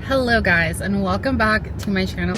Hello guys, and welcome back to my channel.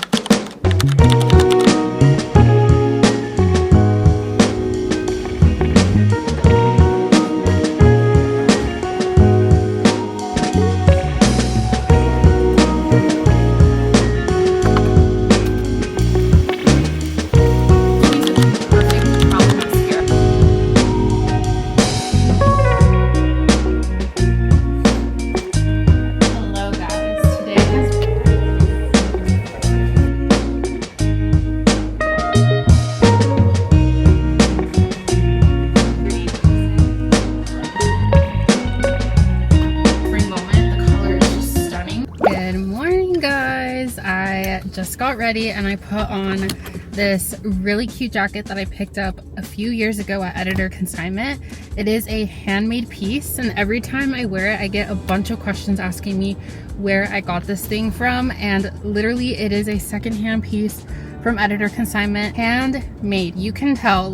Just got ready and I put on this really cute jacket that I picked up a few years ago at Editor Consignment. It is a handmade piece, and every time I wear it I get a bunch of questions asking me where I got this thing from, and literally it is a secondhand piece from Editor Consignment, handmade. You can tell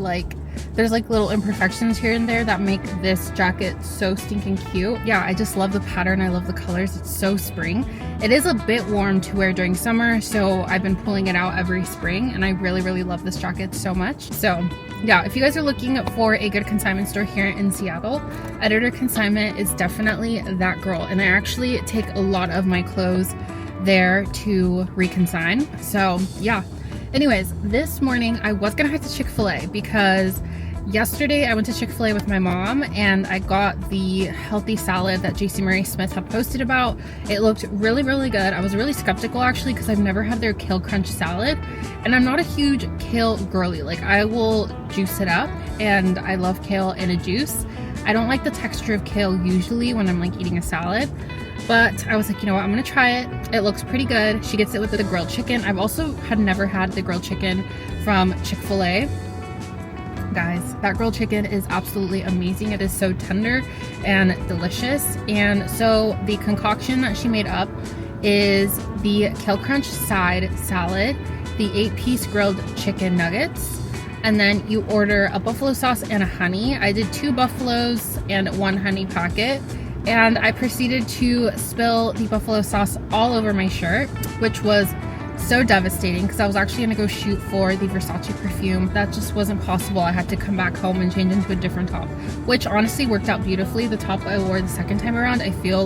there's little imperfections here and there that make this jacket so stinking cute. Yeah, I just love the pattern. I love the colors. It's so spring. It is a bit warm to wear during summer, so I've been pulling it out every spring, and I really love this jacket so much. So yeah, if you guys are looking for a good consignment store here in Seattle, Editor Consignment is definitely that girl, and I actually take a lot of my clothes there to reconsign. So yeah. Anyways, this morning I was gonna head to Chick-fil-A because yesterday I went to Chick-fil-A with my mom and I got the healthy salad that its.mariiismith had posted about. It looked really good. I was really skeptical actually because I've never had their kale crunch salad, and I'm not a huge kale girly. I will juice it up, and I love kale in a juice. I don't like the texture of kale usually when I'm eating a salad, but I was like, you know what, I'm gonna try it. It looks pretty good. She gets it with the grilled chicken. I've also never had the grilled chicken from Chick-fil-A. Guys, that grilled chicken is absolutely amazing. It is so tender and delicious. And so the concoction that she made up is the kale crunch side salad, the 8-piece grilled chicken nuggets, and then you order a buffalo sauce and a honey. I did 2 buffaloes and 1 honey packet, and I proceeded to spill the buffalo sauce all over my shirt, which was so devastating because I was actually gonna go shoot for the Versace perfume. That just wasn't possible. I had to come back home and change into a different top, which honestly worked out beautifully. The top I wore the second time around, I feel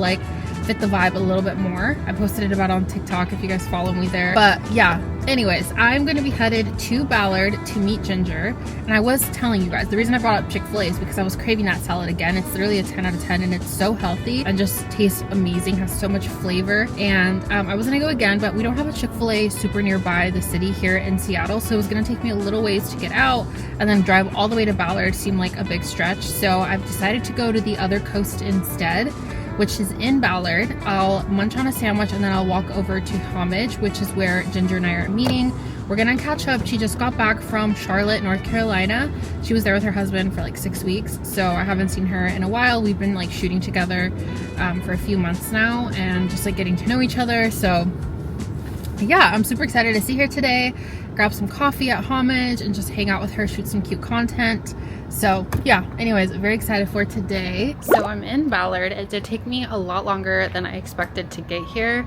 fit the vibe a little bit more. I posted it about on TikTok if you guys follow me there. But yeah, anyways, I'm gonna be headed to Ballard to meet Ginger. And I was telling you guys, the reason I brought up Chick-fil-A is because I was craving that salad again. It's literally a 10 out of 10 and it's so healthy and just tastes amazing, has so much flavor. And I was gonna go again, but we don't have a Chick-fil-A super nearby the city here in Seattle, so it was gonna take me a little ways to get out, and then drive all the way to Ballard seemed like a big stretch. So I've decided to go to the other coast instead, which is in Ballard. I'll munch on a sandwich and then I'll walk over to Homage, which is where Ginger and I are meeting. We're gonna catch up. She just got back from Charlotte, North Carolina. She was there with her husband for 6 weeks, so I haven't seen her in a while. We've been shooting together for a few months now and just getting to know each other. So yeah, I'm super excited to see her today, grab some coffee at Homage and just hang out with her, shoot some cute content. So yeah, anyways, very excited for today. So I'm in Ballard. It did take me a lot longer than I expected to get here,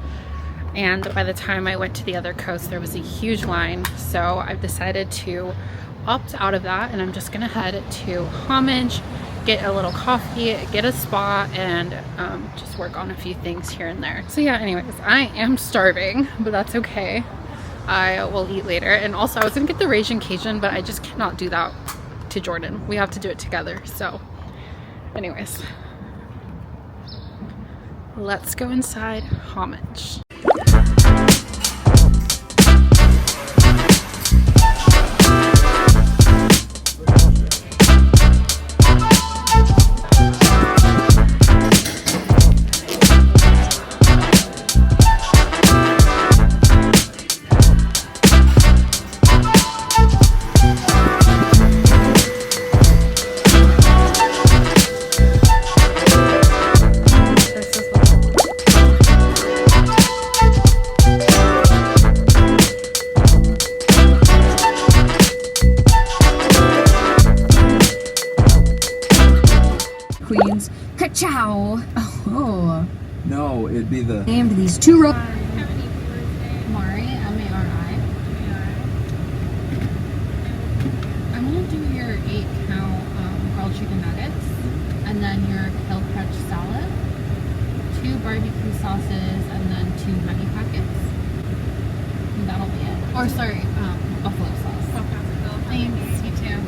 and by the time I went to the other coast there was a huge line, so I've decided to opt out of that, and I'm just gonna head to Homage, get a little coffee, get a spa, and just work on a few things here and there. So yeah, anyways, I am starving, but that's okay. I will eat later. And also I was gonna get the Ragin' Cajun, but I just cannot do that to Jordan. We have to do it together. So anyways, let's go inside Homage. Queens. Ka-chow! Oh. No, it'd be the... Named these 2 rows. chicken nuggets, and then your kale crunch salad, 2 barbecue sauces, and then 2 honey packets. And that'll be it. Or sorry, buffalo sauce. Thanks, you too.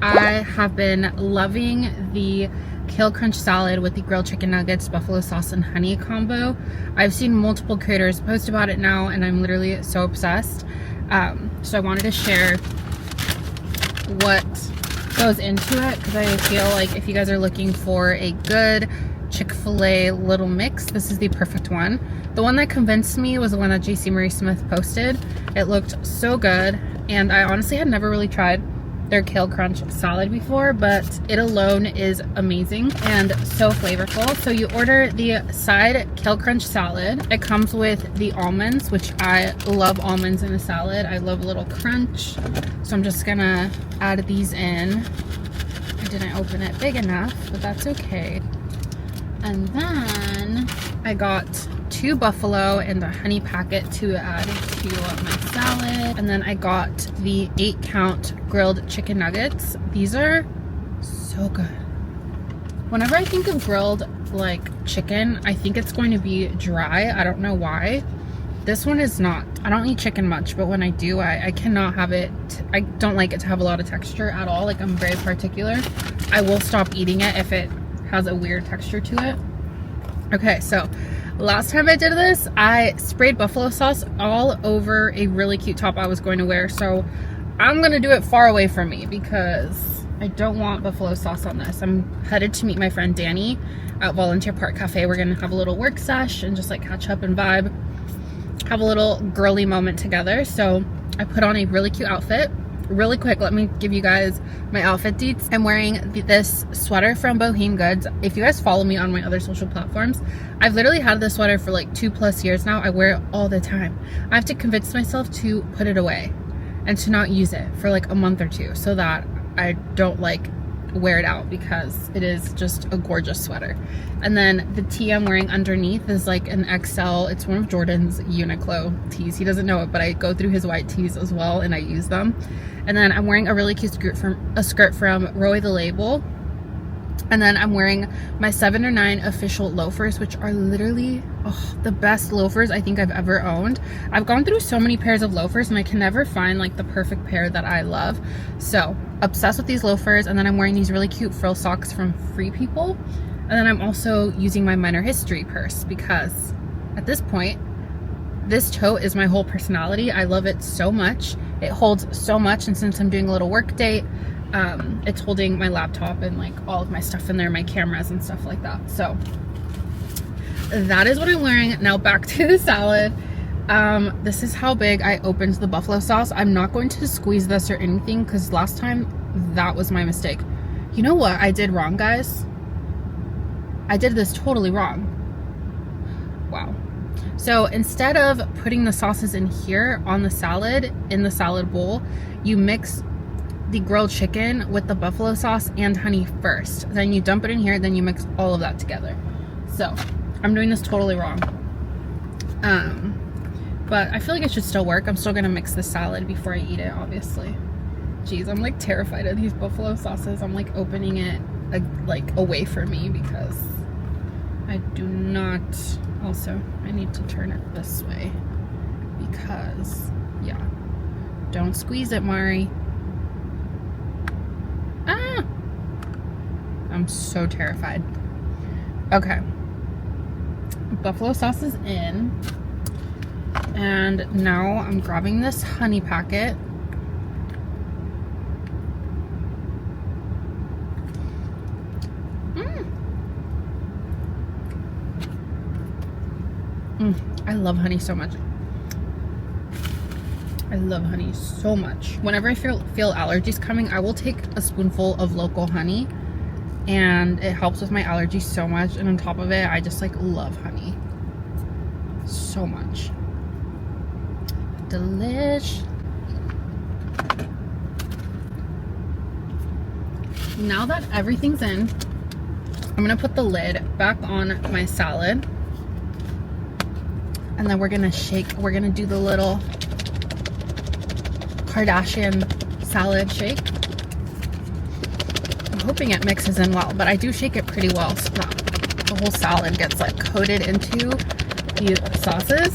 I have been loving the kale crunch salad with the grilled chicken nuggets, buffalo sauce, and honey combo. I've seen multiple creators post about it now, and I'm literally so obsessed. So I wanted to share what goes into it, because I feel like if you guys are looking for a good Chick-fil-A little mix, this is the perfect one. The one that convinced me was the one that its.mariiismith posted. It looked so good, and I honestly had never really tried their kale crunch salad before, but it alone is amazing and so flavorful. So you order the side kale crunch salad. It comes with the almonds, which I love almonds in a salad. I love a little crunch. So I'm just gonna add these in. I didn't open it big enough, but that's okay. And then I got 2 buffalo and a honey packet to add to my salad. And then I got the 8-count grilled chicken nuggets. These are so good. Whenever I think of grilled like chicken, I think it's going to be dry. I don't know why. This one is not. I don't eat chicken much, but when I do, I cannot have it. I don't like it to have a lot of texture at all. Like, I'm very particular. I will stop eating it if it has a weird texture to it. Okay, so last time I did this, I sprayed buffalo sauce all over a really cute top I was going to wear. So I'm gonna do it far away from me because I don't want buffalo sauce on this. I'm headed to meet my friend Danny at Volunteer Park Cafe. We're gonna have a little work sesh and just like catch up and vibe, have a little girly moment together. So I put on a really cute outfit. Really quick, let me give you guys my outfit deets. I'm wearing this sweater from Boheme Goods. If you guys follow me on my other social platforms, I've literally had this sweater for like 2+ years now. I wear it all the time. I have to convince myself to put it away and to not use it for like a month or 2 so that I don't like wear it out, because it is just a gorgeous sweater. And then the tee I'm wearing underneath is like an XL. It's one of Jordan's Uniqlo tees. He doesn't know it, but I go through his white tees as well and I use them. And then I'm wearing a really cute skirt from Roy the Label. And then I'm wearing my 7 or 9 official loafers, which are literally the best loafers I think I've ever owned. I've gone through so many pairs of loafers and I can never find like the perfect pair that I love. So obsessed with these loafers. And then I'm wearing these really cute frill socks from Free People. And then I'm also using my minor history purse, because at this point, this tote is my whole personality. I love it so much. It holds so much, and since I'm doing a little work date, it's holding my laptop and like all of my stuff in there, my cameras and stuff like that. So that is what I'm wearing. Now back to the salad. This is how big I opened the buffalo sauce. I'm not going to squeeze this or anything, because last time that was my mistake. You know what I did wrong, guys? I did this totally wrong. Wow. So instead of putting the sauces in here on the salad, in the salad bowl, you mix the grilled chicken with the buffalo sauce and honey first. Then you dump it in here, then you mix all of that together. So I'm doing this totally wrong. But I feel like it should still work. I'm still gonna mix the salad before I eat it, obviously. Jeez, I'm like terrified of these buffalo sauces. I'm like opening it like away from me because I do not. Also, I need to turn it this way because, yeah, don't squeeze it, Mari. Ah! I'm so terrified. Okay. Buffalo sauce is in. And now I'm grabbing this honey packet. I love honey so much. I love honey so much. Whenever I feel allergies coming, I will take a spoonful of local honey, and it helps with my allergies so much. And on top of it, I just like love honey so much. Delish. Now that everything's in, I'm gonna put the lid back on my salad. And then we're gonna shake. We're gonna do the little Kardashian salad shake. hoping it mixes in well, but I do shake it pretty well so that the whole salad gets like coated into the sauces.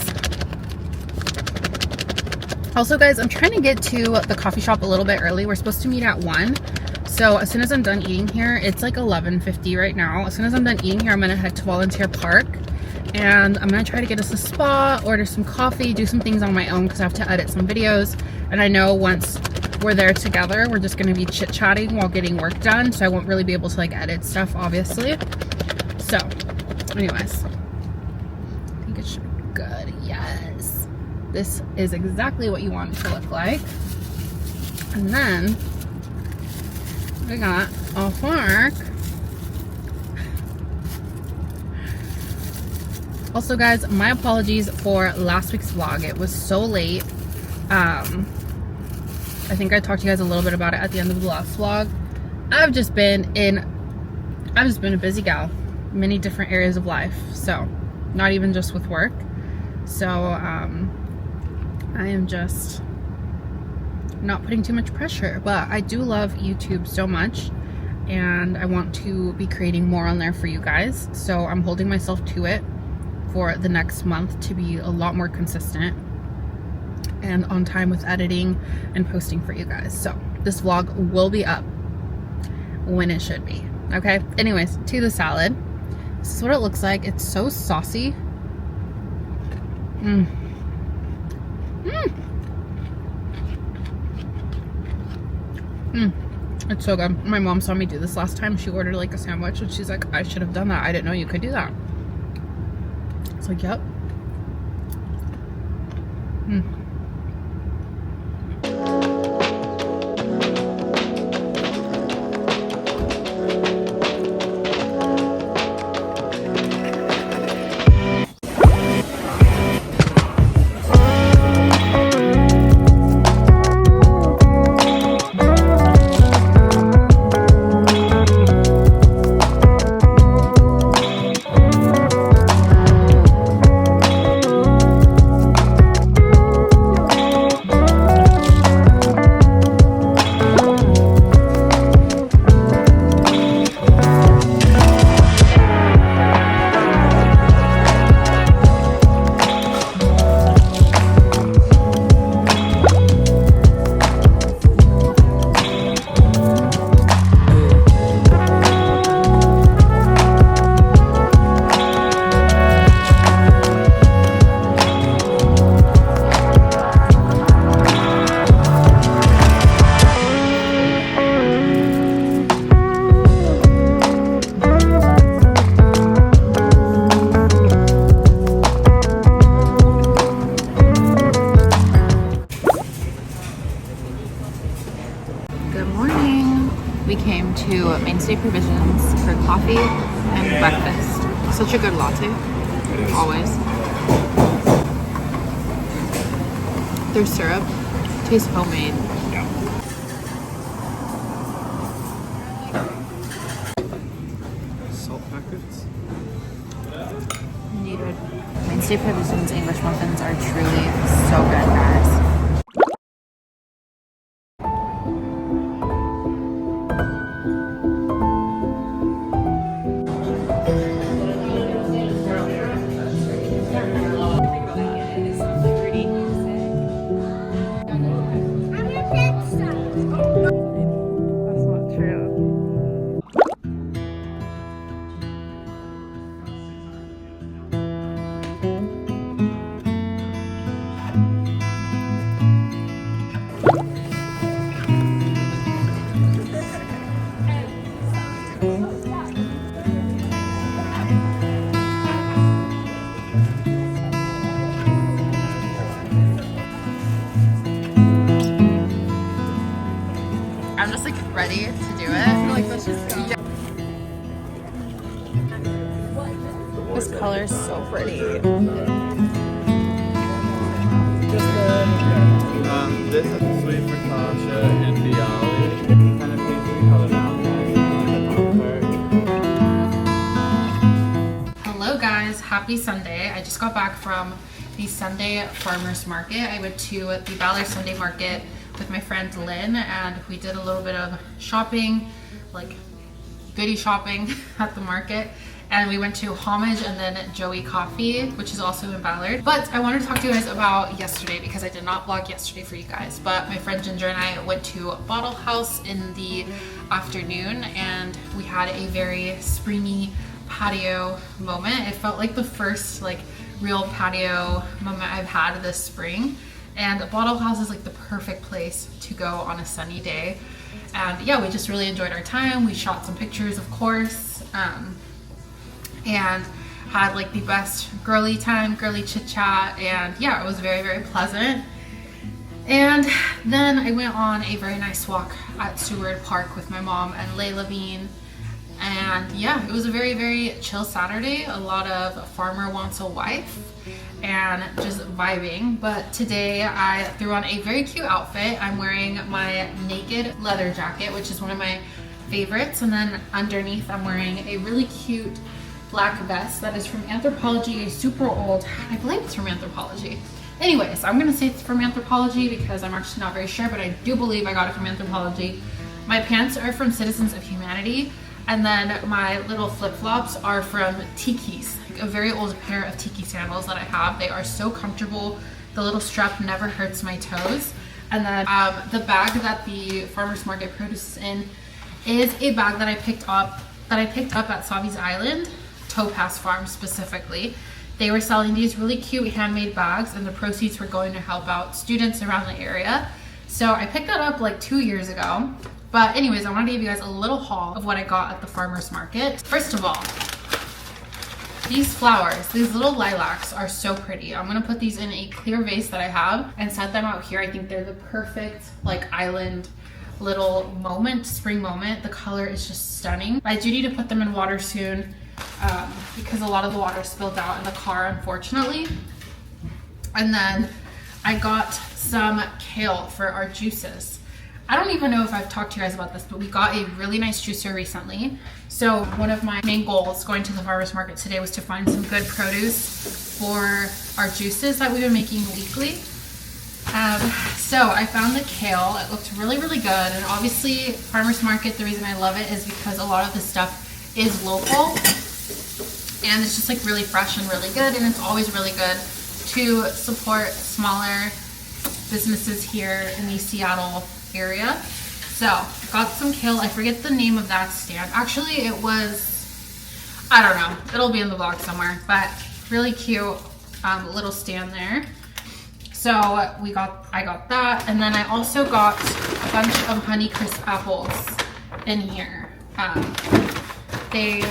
Also guys, I'm trying to get to the coffee shop a little bit early. We're supposed to meet at 1. So as soon as I'm done eating here, it's like 11:50 right now. As soon as I'm done eating here, I'm gonna head to Volunteer Park and I'm gonna try to get us a spa, order some coffee, do some things on my own because I have to edit some videos. And I know once we're there together, we're just gonna be chit-chatting while getting work done. So I won't really be able to like edit stuff, obviously. So anyways, I think it should be good. Yes. This is exactly what you want it to look like. And then we got a fork. Also guys, my apologies for last week's vlog. It was so late. I think I talked to you guys a little bit about it at the end of the last vlog. I've just been a busy gal, many different areas of life. So not even just with work. So I am just not putting too much pressure, but I do love YouTube so much and I want to be creating more on there for you guys. So I'm holding myself to it for the next month to be a lot more consistent and on time with editing and posting for you guys. So this vlog will be up when it should be. Okay, anyways, to the salad. This is what it looks like. It's so saucy. It's so good. My mom saw me do this last time. She ordered like a sandwich and she's like, I should have done that. I didn't know you could do that. It's like, yep. Provisions for coffee and breakfast. Such a good latte. Always. Their syrup tastes homemade. Yeah. Salt packets. Needed. Mainstay Provisions English muffins are truly so good, guys. I'm just like ready to do it. Like, let's just go. This color is so pretty. This is the sweet focaccia and Bialy. Kind of paisley colored outline. Hello guys, happy Sunday. I just got back from the Sunday Farmers Market. I went to the Ballard Sunday Market with my friend Lynn and we did a little bit of shopping, like goodie shopping at the market. And we went to Homage and then Joey Coffee, which is also in Ballard. But I wanted to talk to you guys about yesterday because I did not vlog yesterday for you guys. But my friend Ginger and I went to Bottle House in the afternoon and we had a very springy patio moment. It felt like the first like real patio moment I've had this spring. And Bottle House is like the perfect place to go on a sunny day. And yeah, we just really enjoyed our time. We shot some pictures, of course. And had like the best girly time, girly chit chat, and yeah, it was very, very pleasant. And then I went on a very nice walk at Seward Park with my mom and Layla Bean. And yeah, it was a very, very chill Saturday. A lot of farmer wants a wife and just vibing. But today I threw on a very cute outfit. I'm wearing my naked leather jacket, which is one of my favorites. And then underneath I'm wearing a really cute black vest that is from Anthropologie, super old. I believe it's from Anthropologie. Anyways, I'm gonna say it's from Anthropologie because I'm actually not very sure, but I do believe I got it from Anthropologie. My pants are from Citizens of Humanity, and then my little flip-flops are from Tiki's, like a very old pair of Tiki sandals that I have. They are so comfortable. The little strap never hurts my toes. And then the bag that the farmer's market produce is in is a bag that I picked up at Savi's Island, Topaz Farm specifically. They were selling these really cute handmade bags and the proceeds were going to help out students around the area. So I picked that up like 2 years ago. But anyways, I wanted to give you guys a little haul of what I got at the farmer's market. First of all, these flowers, these little lilacs are so pretty. I'm gonna put these in a clear vase that I have and set them out here. I think they're the perfect like island little moment, spring moment. The color is just stunning. I do need to put them in water soon because a lot of the water spilled out in the car, unfortunately. And then I got some kale for our juices. I don't even know if I've talked to you guys about this, but we got a really nice juicer recently. So one of my main goals going to the farmer's market today was to find some good produce for our juices that we've been making weekly. So I found the kale. It looked really, really good. And obviously farmer's market, the reason I love it is because a lot of the stuff is local and it's just like really fresh and really good. And it's always really good to support smaller businesses here in the Seattle area. So got some kale. I forget the name of that stand. Actually, it was, I don't know. It'll be in the vlog somewhere, but really cute little stand there. So I got that, and then I also got a bunch of Honeycrisp apples in here. They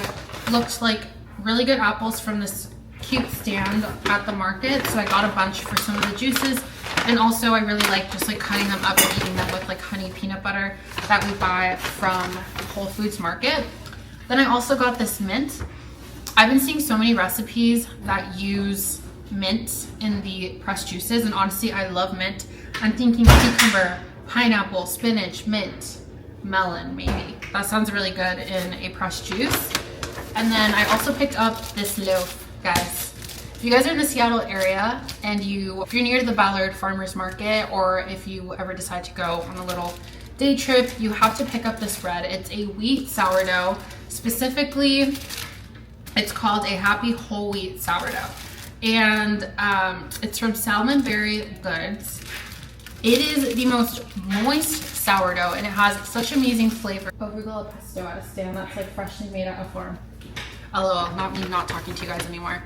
looked like really good apples from this cute stand at the market, so I got a bunch for some of the juices. And also I really like just like cutting them up and eating them with like honey peanut butter that we buy from Whole Foods Market. Then I also got this mint. I've been seeing so many recipes that use mint in the pressed juices, and honestly I love mint. I'm thinking cucumber, pineapple, spinach, mint, melon maybe. That sounds really good in a pressed juice. And then I also picked up this loaf, guys. If you guys are in the Seattle area and if you're near the Ballard Farmers Market, or if you ever decide to go on a little day trip, you have to pick up this bread. It's a wheat sourdough. Specifically, it's called a Happy Whole Wheat Sourdough. And it's from Salmonberry Goods. It is the most moist sourdough and it has such amazing flavor. Arugula pesto at a stand that's like freshly made at a farm. LOL, not me not talking to you guys anymore.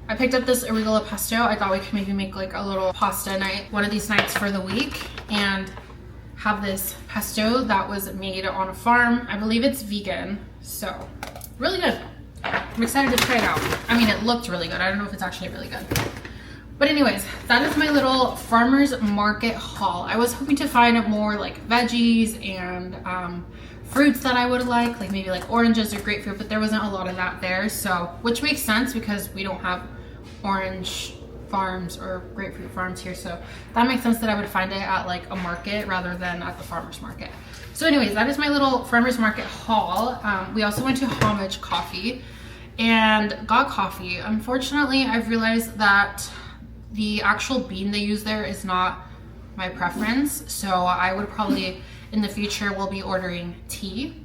I picked up this arugula pesto. I thought we could maybe make like a little pasta night one of these nights for the week and have this pesto that was made on a farm. I believe it's vegan, so really good. I'm excited to try it out. I mean, it looked really good. I don't know if it's actually really good. But anyways, that is my little farmer's market haul. I was hoping to find more like veggies and fruits that I would like maybe like oranges or grapefruit, but there wasn't a lot of that there. So, which makes sense because we don't have orange farms or grapefruit farms here. So that makes sense that I would find it at like a market rather than at the farmer's market. So anyways, that is my little farmer's market haul. We also went to Homage Coffee and got coffee. Unfortunately, I've realized that the actual bean they use there is not my preference. So I would probably in the future will be ordering tea,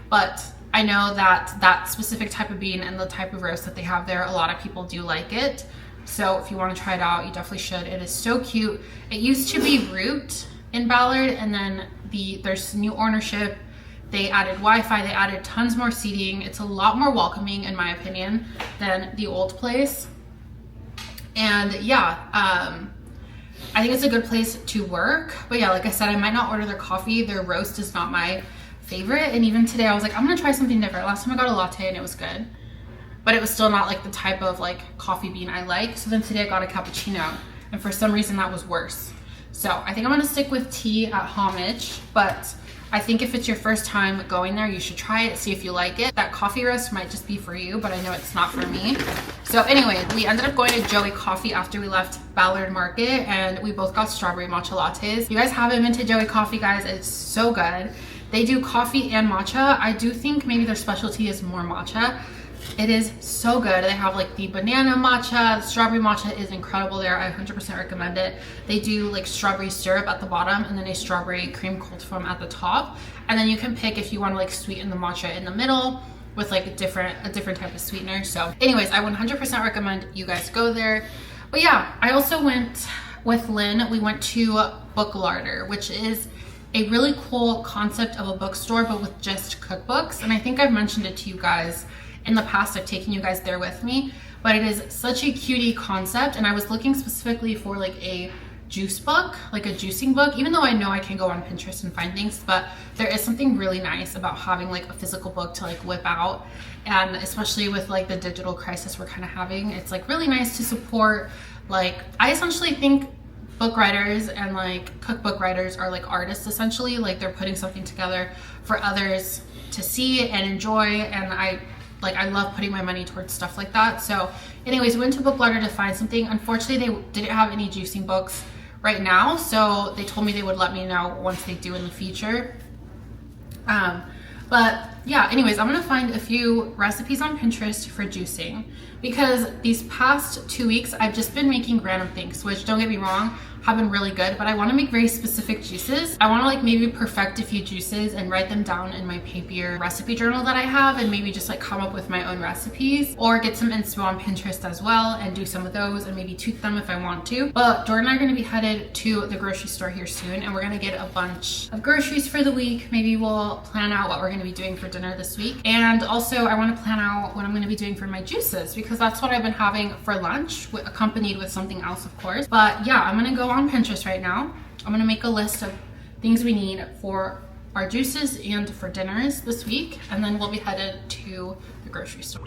but I know that that specific type of bean and the type of roast that they have there, a lot of people do like it. So if you want to try it out, you definitely should. It is so cute. It used to be Root in Ballard, and then there's new ownership. They added Wi-Fi, they added tons more seating. It's a lot more welcoming, in my opinion, than the old place. And yeah, I think it's a good place to work. But yeah, like I said, I might not order their coffee. Their roast is not my favorite. And even today I was like, I'm gonna try something different. Last time I got a latte and it was good, but it was still not like the type of like coffee bean I like. So then today I got a cappuccino, and for some reason that was worse. So I think I'm gonna stick with tea at Homage, but I think if it's your first time going there, you should try it, see if you like it. That coffee roast might just be for you, but I know it's not for me. So anyway, we ended up going to Joey Coffee after we left Ballard Market, and we both got strawberry matcha lattes. If you guys haven't been to Joey Coffee, guys, it's so good. They do coffee and matcha. I do think maybe their specialty is more matcha. It is so good. They have like the banana matcha, the strawberry matcha is incredible there. I 100% recommend it. They do like strawberry syrup at the bottom and then a strawberry cream cold foam at the top. And then you can pick if you want to like sweeten the matcha in the middle with like a different type of sweetener. So anyways, I 100% recommend you guys go there. But yeah, I also went with Lynn. We went to Book Larder, which is a really cool concept of a bookstore, but with just cookbooks. And I think I've mentioned it to you guys in the past. I've taken you guys there with me, but it is such a cutie concept. And I was looking specifically for like a juice book, like a juicing book, even though I know I can go on Pinterest and find things, but there is something really nice about having like a physical book to like whip out. And especially with like the digital crisis we're kind of having, it's like really nice to support. Like, I essentially think book writers and like cookbook writers are like artists essentially. Like, they're putting something together for others to see and enjoy, and I love putting my money towards stuff like that. So anyways, we went to Book Larder to find something. Unfortunately, they didn't have any juicing books right now, so they told me they would let me know once they do in the future. But yeah, anyways, I'm gonna find a few recipes on Pinterest for juicing, because these past 2 weeks I've just been making random things, which, don't get me wrong, have been really good, but I want to make very specific juices. I want to like maybe perfect a few juices and write them down in my paper recipe journal that I have, and maybe just like come up with my own recipes, or get some inspo on Pinterest as well and do some of those and maybe tweak them if I want to. But Jordan and I are going to be headed to the grocery store here soon, and we're going to get a bunch of groceries for the week. Maybe we'll plan out what we're going to be doing for dinner this week, and also I want to plan out what I'm going to be doing for my juices, because that's what I've been having for lunch, accompanied with something else, of course. But yeah, I'm going to go on Pinterest right now. I'm gonna make a list of things we need for our juices and for dinners this week, and then we'll be headed to the grocery store.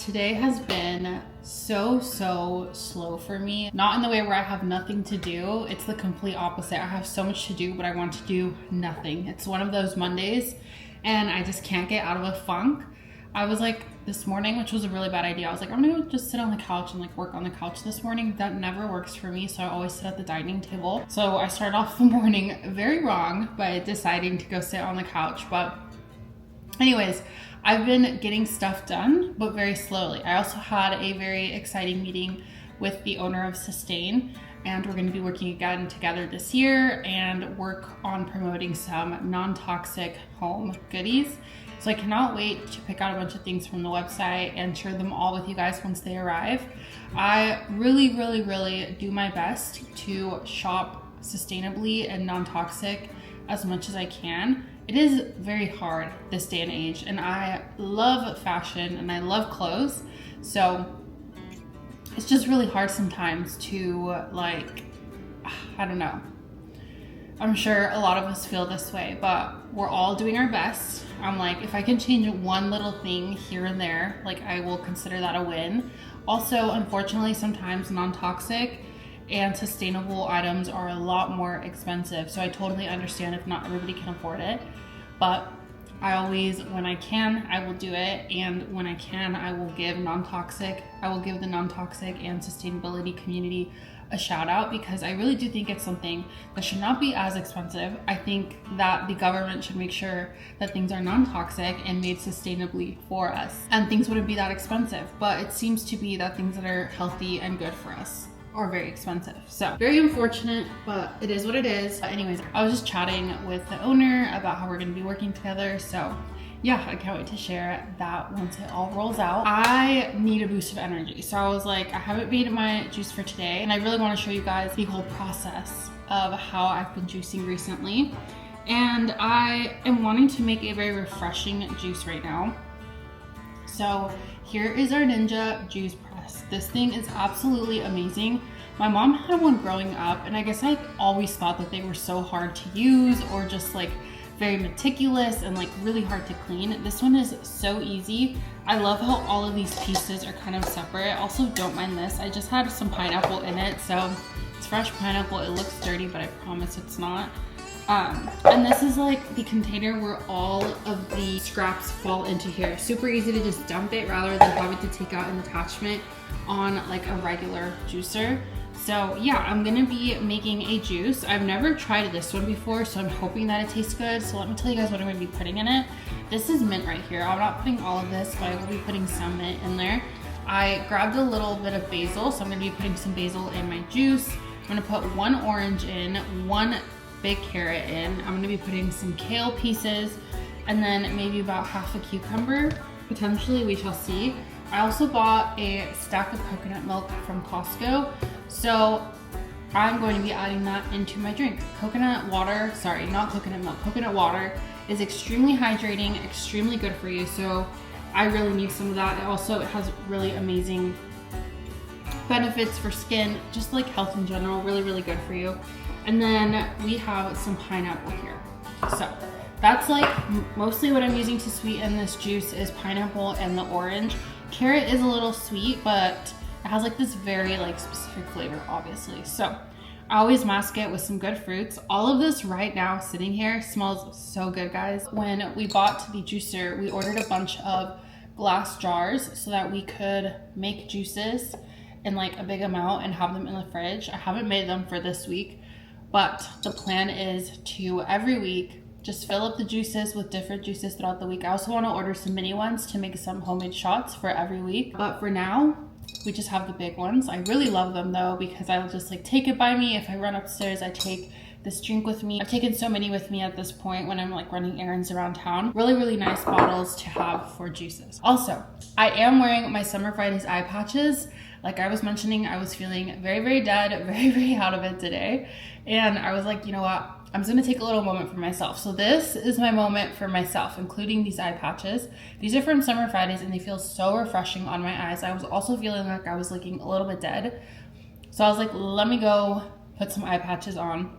Today has been so slow for me. Not in the way where I have nothing to do. It's the complete opposite. I have so much to do, but I want to do nothing. It's one of those Mondays and I just can't get out of a funk. I was like, this morning, which was a really bad idea, I was like, I'm gonna go just sit on the couch and like work on the couch this morning. That never works for me, so I always sit at the dining table. So I started off the morning very wrong by deciding to go sit on the couch. But anyways, I've been getting stuff done, but very slowly. I also had a very exciting meeting with the owner of Sustain, and we're going to be working again together this year and work on promoting some non-toxic home goodies. So I cannot wait to pick out a bunch of things from the website and share them all with you guys once they arrive. I really do my best to shop sustainably and non-toxic as much as I can. it is very hard this day and age, and I love fashion and I love clothes, so it's just really hard sometimes to like, I don't know. I'm sure a lot of us feel this way, but we're all doing our best. I'm like, if I can change one little thing here and there, like I will consider that a win. Also, unfortunately, sometimes non-toxic and sustainable items are a lot more expensive. So I totally understand if not everybody can afford it, but I always, when I can, I will do it. And when I can, I will give non-toxic. I will give the non-toxic and sustainability community a shout out, because I really do think it's something that should not be as expensive. I think that the government should make sure that things are non-toxic and made sustainably for us, and things wouldn't be that expensive. But it seems to be that things that are healthy and good for us are very expensive. So very unfortunate, but it is what it is. But anyways, I was just chatting with the owner about how we're going to be working together. So yeah, I can't wait to share that once it all rolls out. I need a boost of energy. So I was like, I haven't made my juice for today, and I really want to show you guys the whole process of how I've been juicing recently. And I am wanting to make a very refreshing juice right now. So here is our Ninja juice press. This thing is absolutely amazing. My mom had one growing up, and I guess I always thought that they were so hard to use, or just like very meticulous and like really hard to clean. This one is so easy. I love how all of these pieces are kind of separate. I also don't mind this. I just had some pineapple in it, so it's fresh pineapple. It looks dirty, but I promise it's not. And this is like the container where all of the scraps fall into here. Super easy to just dump it rather than having to take out an attachment on like a regular juicer. So yeah, I'm gonna be making a juice. I've never tried this one before, so I'm hoping that it tastes good. So let me tell you guys what I'm gonna be putting in it. This is mint right here. I'm not putting all of this, but I will be putting some mint in there. I grabbed a little bit of basil, so I'm gonna be putting some basil in my juice. I'm gonna put 1 orange in, 1 big carrot in. I'm gonna be putting some kale pieces, and then maybe about half a cucumber. Potentially, we shall see. I also bought a stack of coconut milk from Costco. So I'm going to be adding that into my drink. Coconut water, sorry, not coconut milk, coconut water is extremely hydrating, extremely good for you. So I really need some of that. It has really amazing benefits for skin, just like health in general, really, really good for you. And then we have some pineapple here. So that's like mostly what I'm using to sweeten this juice is pineapple and the orange. Carrot is a little sweet, but it has like this very like specific flavor, obviously. So I always mask it with some good fruits. All of this right now sitting here smells so good, guys. When we bought the juicer, we ordered a bunch of glass jars so that we could make juices in like a big amount and have them in the fridge. I haven't made them for this week, but the plan is to every week just fill up the juices with different juices throughout the week. I also want to order some mini ones to make some homemade shots for every week. But for now, we just have the big ones. I really love them though, because I'll just like take it by me. If I run upstairs, I take this drink with me. I've taken so many with me at this point when I'm like running errands around town. Really, really nice bottles to have for juices. Also, I am wearing my Summer Fridays eye patches. Like I was mentioning, I was feeling very, very dead, very, very out of it today. And I was like, you know what? I'm just gonna take a little moment for myself. So this is my moment for myself, including these eye patches. These are from Summer Fridays and they feel so refreshing on my eyes. I was also feeling like I was looking a little bit dead. So I was like, let me go put some eye patches on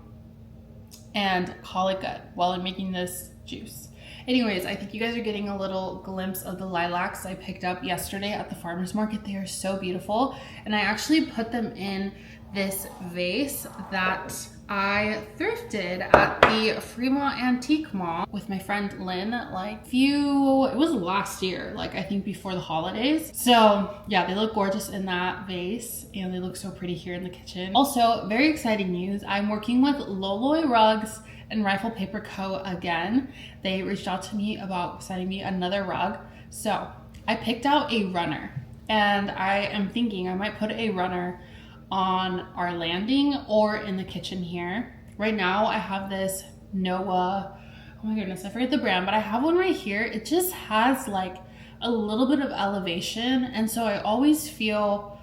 and call it good while I'm making this juice. Anyways, I think you guys are getting a little glimpse of the lilacs I picked up yesterday at the farmer's market. They are so beautiful. And I actually put them in this vase that I thrifted at the Fremont Antique Mall with my friend Lynn, like it was last year, like I think before the holidays. So yeah, they look gorgeous in that vase and they look so pretty here in the kitchen. Also, very exciting news. I'm working with Loloi Rugs and Rifle Paper Co. again. They reached out to me about sending me another rug. So I picked out a runner and I am thinking I might put a runner on our landing or in the kitchen here. Right now I have this Noah, oh my goodness, I forget the brand, but I have one right here. It just has like a little bit of elevation, and so I always feel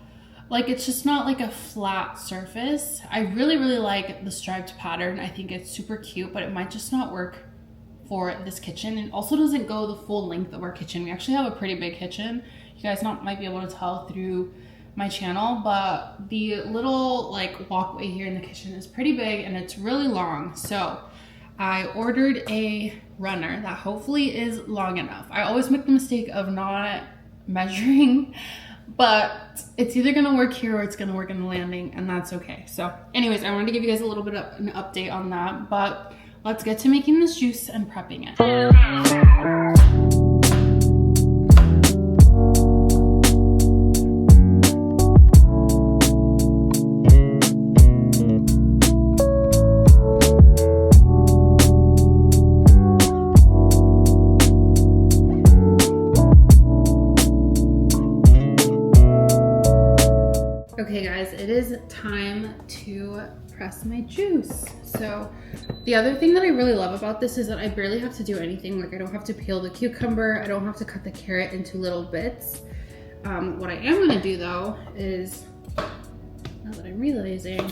like it's just not like a flat surface. I really, really like the striped pattern. I think it's super cute, but it might just not work for this kitchen. It also doesn't go the full length of our kitchen. We actually have a pretty big kitchen. You guys might be able to tell through my channel, but the little like walkway here in the kitchen is pretty big and it's really long. So I ordered a runner that hopefully is long enough. I always make the mistake of not measuring, but it's either gonna work here or it's gonna work in the landing, and that's okay. So anyways, I wanted to give you guys a little bit of an update on that, but let's get to making this juice and prepping it. Okay guys, it is time to press my juice. So the other thing that I really love about this is that I barely have to do anything. Like I don't have to peel the cucumber, I don't have to cut the carrot into little bits. What I am gonna do though is, now that I'm realizing,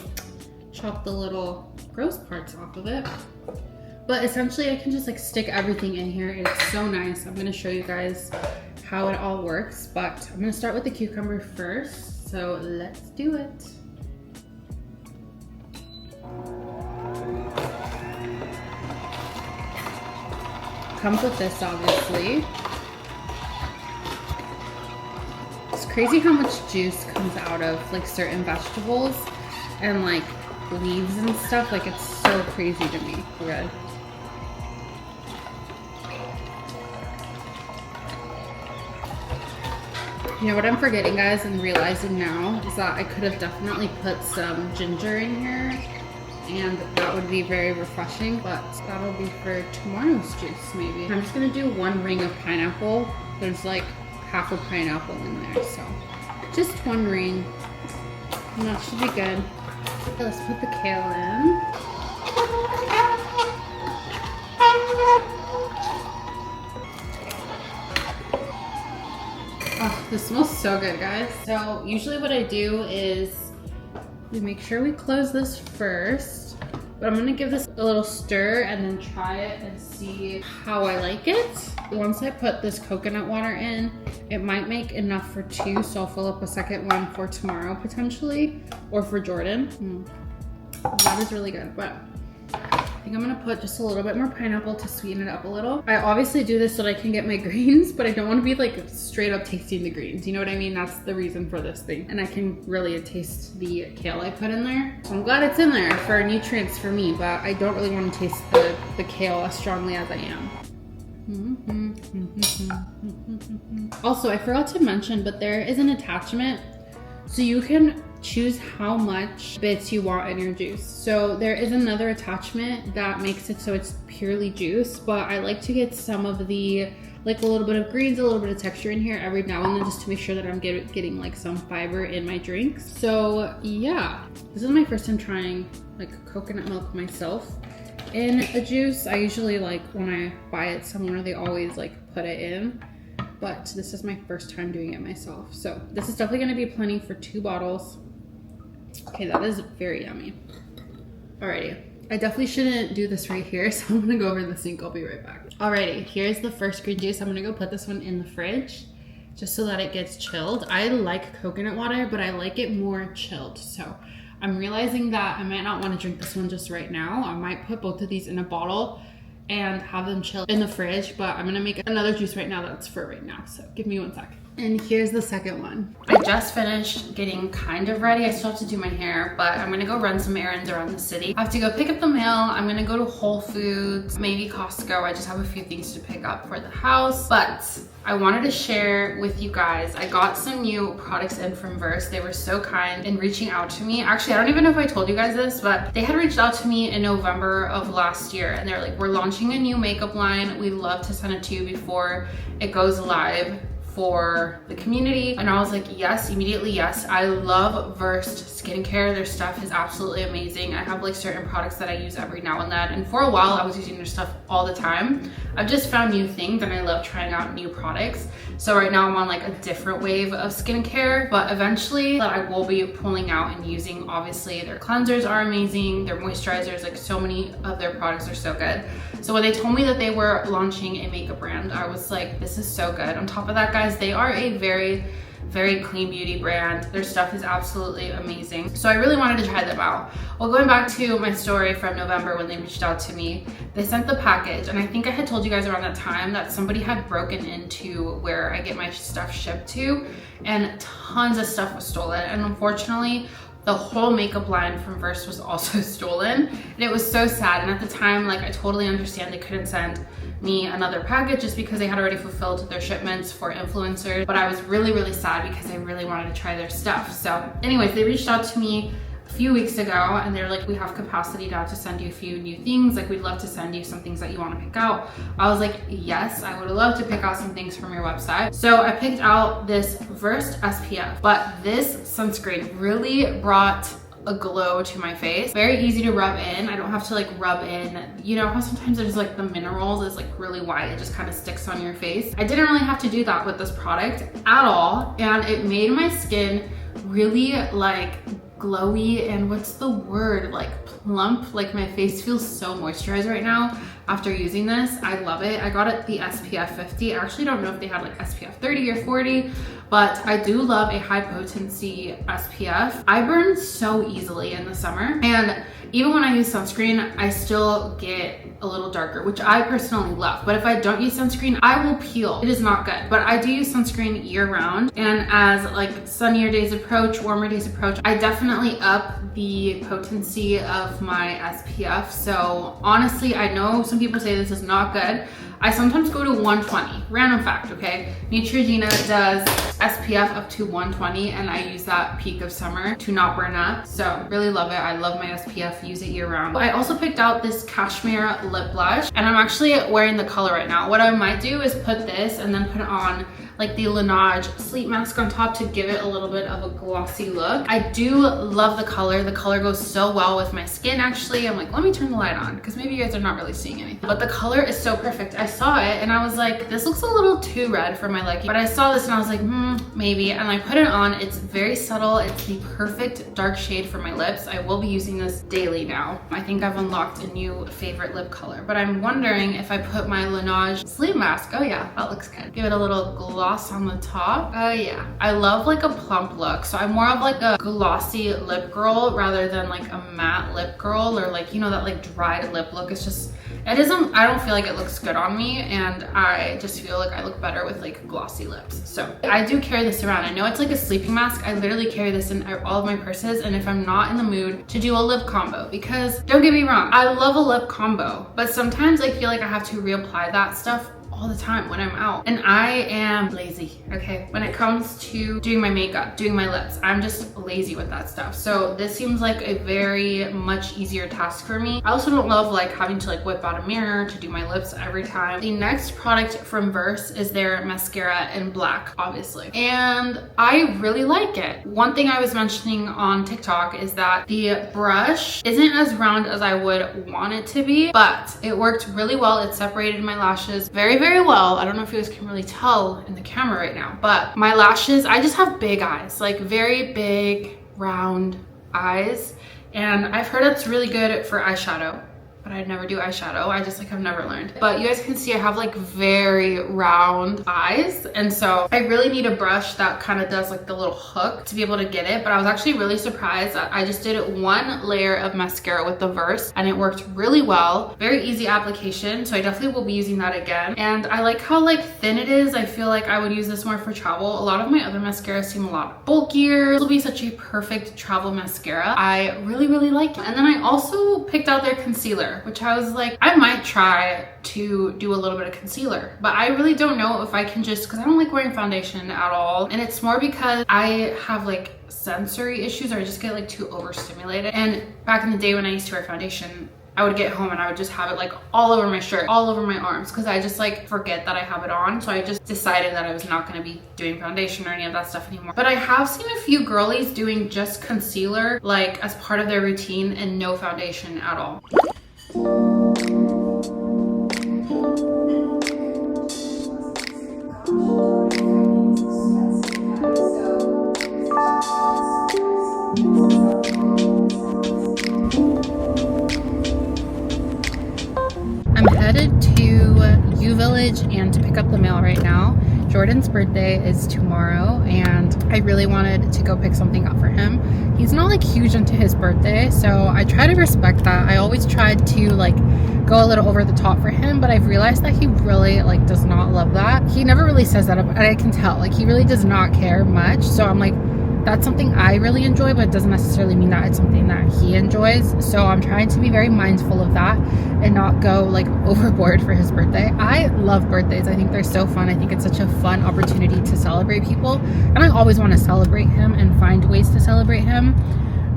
chop the little gross parts off of it. But essentially I can just like stick everything in here. It's so nice. I'm gonna show you guys how it all works, but I'm gonna start with the cucumber first. So let's do it. Comes with this, obviously. It's crazy how much juice comes out of like certain vegetables and like leaves and stuff. Like it's so crazy to me. Okay. You know what I'm forgetting, guys, and realizing now is that I could have definitely put some ginger in here, and that would be very refreshing, but that'll be for tomorrow's juice, maybe. I'm just gonna do 1 ring of pineapple. There's like half a pineapple in there, so just 1 ring, and that should be good. Okay, let's put the kale in. Oh, this smells so good, guys. So usually what I do is we make sure we close this first, but I'm gonna give this a little stir and then try it and see how I like it. Once I put this coconut water in, it might make enough for 2, so I'll fill up a second one for tomorrow potentially, or for Jordan. That is really good, but I think I'm gonna put just a little bit more pineapple to sweeten it up a little. I obviously do this so that I can get my greens, but I don't want to be like straight up tasting the greens. You know what I mean? That's the reason for this thing. And I can really taste the kale I put in there. So I'm glad it's in there for nutrients for me, but I don't really want to taste the kale as strongly as I am. Also, I forgot to mention, but there is an attachment so you can choose how much bits you want in your juice. So there is another attachment that makes it so it's purely juice, but I like to get some of the, like a little bit of greens, a little bit of texture in here every now and then, just to make sure that I'm getting like some fiber in my drinks. So yeah, this is my first time trying like coconut milk myself in a juice. I usually, like when I buy it somewhere, they always like put it in, but this is my first time doing it myself. So this is definitely gonna be plenty for 2 bottles. Okay, that is very yummy. Alrighty, I definitely shouldn't do this right here, so I'm gonna go over the sink. I'll be right back. Alrighty, here's the first green juice. I'm gonna go put this one in the fridge just so that it gets chilled. I like coconut water, but I like it more chilled. So I'm realizing that I might not want to drink this one just right now. I might put both of these in a bottle and have them chill in the fridge, but I'm gonna make another juice right now that's for right now. So give me 1 sec. And here's the second one. I just finished getting kind of ready. I still have to do my hair, but I'm gonna go run some errands around the city. I have to go pick up the mail. I'm gonna go to Whole Foods, maybe Costco. I just have a few things to pick up for the house, but I wanted to share with you guys, I got some new products in from Verse. They were so kind in reaching out to me. Actually, I don't even know if I told you guys this, but they had reached out to me in November of last year, and they're like, we're launching a new makeup line. We'd love to send it to you before it goes live for the community. And I was like, yes, immediately yes. I love Versed skincare. Their stuff is absolutely amazing. I have like certain products that I use every now and then, and for a while I was using their stuff all the time. I've just found new things and I love trying out new products. So right now I'm on like a different wave of skincare, but eventually I will be pulling out and using. Obviously their cleansers are amazing, their moisturizers, like so many of their products are so good. So when they told me that they were launching a makeup brand, I was like, this is so good. On top of that, guys, they are a very clean beauty brand. Their stuff is absolutely amazing. So I really wanted to try them out. Well, going back to my story from November when they reached out to me, they sent the package, and I think I had told you guys around that time that somebody had broken into where I get my stuff shipped to, and tons of stuff was stolen. And unfortunately, the whole makeup line from Verse was also stolen, and it was so sad. And at the time, like, I totally understand they couldn't send me another package just because they had already fulfilled their shipments for influencers, but I was really sad because I really wanted to try their stuff. So anyways, they reached out to me a few weeks ago and they're like, we have capacity now to send you a few new things. Like, we'd love to send you some things that you want to pick out. I was like, yes, I would love to pick out some things from your website. So I picked out this Versed SPF, but this sunscreen really brought a glow to my face. Very easy to rub in. I don't have to like rub in, you know how sometimes there's like the minerals is like really white, it just kind of sticks on your face. I didn't really have to do that with this product at all, and it made my skin really like glowy and what's the word, like plump. Like, my face feels so moisturized right now after using this. I love it. I got it the SPF 50. I actually don't know if they had like SPF 30 or 40, but I do love a high potency SPF. I burn so easily in the summer, and even when I use sunscreen, I still get a little darker, which I personally love. But if I don't use sunscreen, I will peel. It is not good. But I do use sunscreen year round. And as like sunnier days approach, warmer days approach, I definitely up the potency of my SPF. So honestly, I know some people say this is not good. I sometimes go to 120. Random fact, okay? Neutrogena does SPF up to 120, and I use that peak of summer to not burn up. So really love it. I love my SPF, use it year round. I also picked out this cashmere lip blush, and I'm actually wearing the color right now. What I might do is put this and then put on like the Laneige sleep mask on top to give it a little bit of a glossy look. I do love the color. The color goes so well with my skin, actually. I'm like, let me turn the light on because maybe you guys are not really seeing anything. But the color is so perfect. I saw it and I was like, this looks a little too red for my liking. But I saw this and I was like, maybe. And I put it on. It's very subtle. It's the perfect dark shade for my lips. I will be using this daily now. I think I've unlocked a new favorite lip color. But I'm wondering if I put my Laneige sleep mask. Oh yeah, that looks good. Give it a little gloss on the top. Oh yeah, I love like a plump look, so I'm more of like a glossy lip girl rather than like a matte lip girl, or like, you know, that like dried lip look. It's just, it isn't, I don't feel like it looks good on me, and I just feel like I look better with like glossy lips. So I do carry this around. I know it's like a sleeping mask. I literally carry this in all of my purses, and if I'm not in the mood to do a lip combo, because don't get me wrong, I love a lip combo, but sometimes I feel like I have to reapply that stuff all the time when I'm out, and I am lazy, okay? When it comes to doing my makeup, doing my lips, I'm just lazy with that stuff. So this seems like a very much easier task for me. I also don't love like having to like whip out a mirror to do my lips every time. The next product from Verse is their mascara in black, obviously, and I really like it. One thing I was mentioning on TikTok is that the brush isn't as round as I would want it to be, but it worked really well. It separated my lashes very well. I don't know if you guys can really tell in the camera right now, but my lashes, I just have big eyes, like very big round eyes, and I've heard it's really good for eyeshadow, but I'd never do eyeshadow. I just like, I've never learned. But you guys can see I have like very round eyes, and so I really need a brush that kind of does like the little hook to be able to get it. But I was actually really surprised that I just did one layer of mascara with the Verse, and it worked really well. Very easy application, so I definitely will be using that again. And I like how like thin it is. I feel like I would use this more for travel. A lot of my other mascaras seem a lot bulkier. This will be such a perfect travel mascara. I really like it. And then I also picked out their concealer, which I was like, I might try to do a little bit of concealer, but I really don't know if I can, just because I don't like wearing foundation at all. And it's more because I have like sensory issues, or I just get like too overstimulated. And back in the day when I used to wear foundation, I would get home and I would just have it like all over my shirt, all over my arms, because I just like forget that I have it on. So I just decided that I was not going to be doing foundation or any of that stuff anymore. But I have seen a few girlies doing just concealer like as part of their routine and no foundation at all. Village and to pick up the mail right now. Jordan's birthday is tomorrow and I really wanted to go pick something up for him. He's not like huge into his birthday, so I try to respect that. I always tried to like go a little over the top for him, but I've realized that he really like does not love that. He never really says that, and I can tell like he really does not care much. So I'm like, that's something I really enjoy, but it doesn't necessarily mean that it's something that he enjoys. So I'm trying to be very mindful of that and not go like overboard for his birthday. I love birthdays. I think they're so fun. I think it's such a fun opportunity to celebrate people. And I always want to celebrate him and find ways to celebrate him.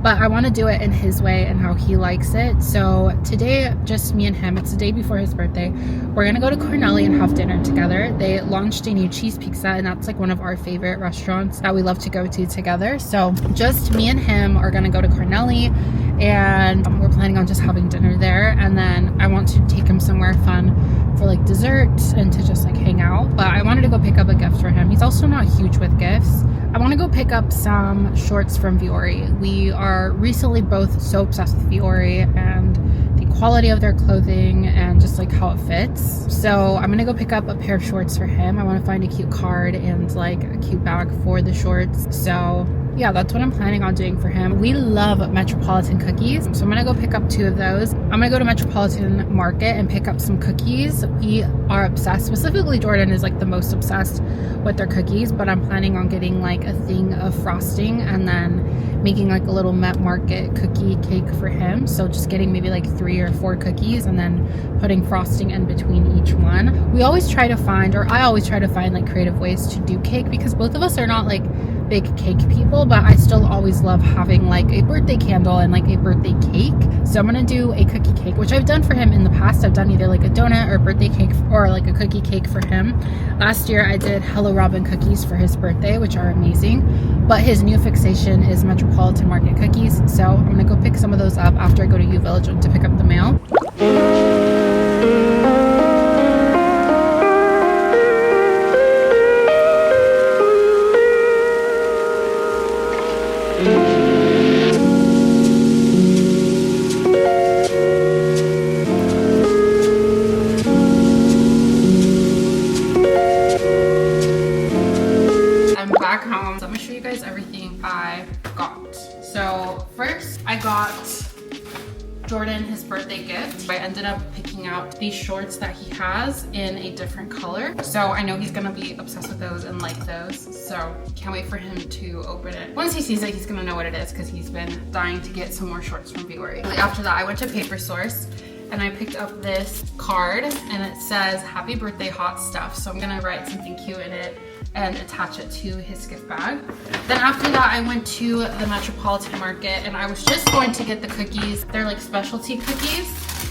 But I want to do it in his way and how he likes it. So today, just me and him, it's the day before his birthday. We're going to go to Cornelli and have dinner together. They launched a new cheese pizza, and that's like one of our favorite restaurants that we love to go to together. So just me and him are going to go to Cornelli, and we're planning on just having dinner there. And then I want to take him somewhere fun for like dessert and to just like hang out. But I wanted to go pick up a gift for him. He's also not huge with gifts. I want to go pick up some shorts from Vuori. We are recently both so obsessed with Vuori and the quality of their clothing and just like how it fits. So I'm gonna go pick up a pair of shorts for him. I want to find a cute card and like a cute bag for the shorts. So yeah, that's what I'm planning on doing for him. We love Metropolitan cookies, so I'm gonna go pick up 2 of those. I'm gonna go to Metropolitan Market and pick up some cookies. We are obsessed, specifically Jordan is like the most obsessed with their cookies, but I'm planning on getting like a thing of frosting and then making like a little Met Market cookie cake for him. So just getting maybe like 3 or 4 cookies and then putting frosting in between each one. We always try to find, or I always try to find like creative ways to do cake because both of us are not like big cake people, but I still always love having like a birthday candle and like a birthday cake. So I'm gonna do a cookie cake, which I've done for him in the past. I've done either like a donut or a birthday cake or like a cookie cake for him. Last year I did Hello Robin cookies for his birthday, which are amazing, but his new fixation is Metropolitan Market cookies. So I'm gonna go pick some of those up after I go to U Village to pick up the mail. Home. So I'm gonna show you guys everything I got. So first I got Jordan his birthday gift. I ended up picking out these shorts that he has in a different color. So I know he's gonna be obsessed with those and like those. So can't wait for him to open it. Once he sees it, he's gonna know what it is because he's been dying to get some more shorts from Vuori. After that, I went to Paper Source and I picked up this card and it says happy birthday hot stuff. So I'm gonna write something cute in it and attach it to his gift bag. Then after that, I went to the Metropolitan Market and I was just going to get the cookies. They're like specialty cookies.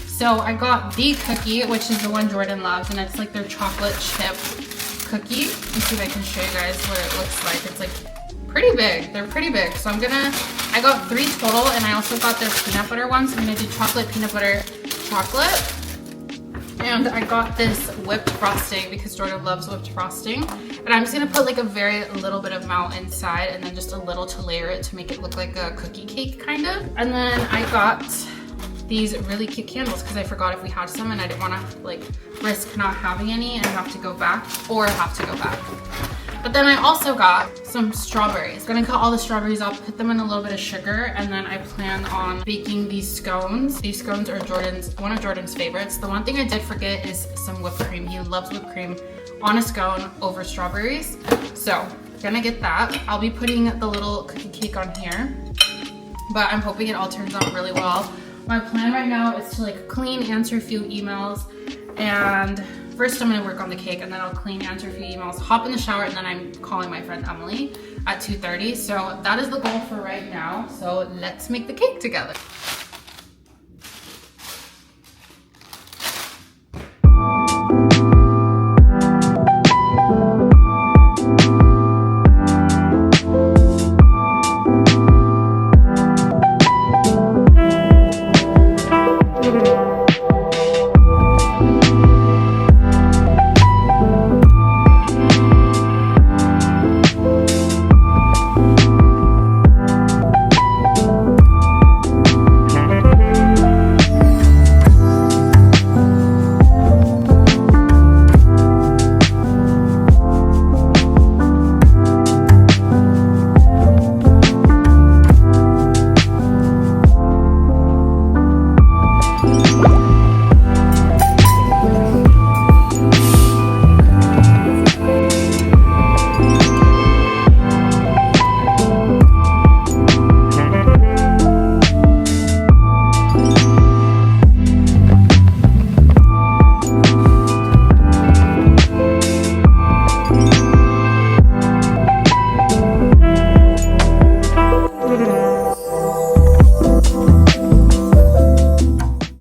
So I got the cookie, which is the one Jordan loves, and it's like their chocolate chip cookie. Let me see if I can show you guys what it looks like. It's like pretty big. They're pretty big. So I got 3 total, and I also got their peanut butter ones. I'm gonna do chocolate, peanut butter, chocolate. And I got this whipped frosting because Jordan loves whipped frosting. And I'm just gonna put like a very little bit of mount inside and then just a little to layer it to make it look like a cookie cake kind of. And then I got these really cute candles because I forgot if we had some and I didn't wanna like risk not having any and have to go back. But then I also got some strawberries. I'm gonna cut all the strawberries off, put them in a little bit of sugar, and then I plan on baking these scones. These scones are one of Jordan's favorites. The one thing I did forget is some whipped cream. He loves whipped cream on a scone over strawberries. So, gonna get that. I'll be putting the little cookie cake on here, but I'm hoping it all turns out really well. My plan right now is to like clean, answer a few emails, and first I'm gonna work on the cake and then I'll clean, answer a few emails, hop in the shower, and then I'm calling my friend Emily at 2:30. So that is the goal for right now. So let's make the cake together.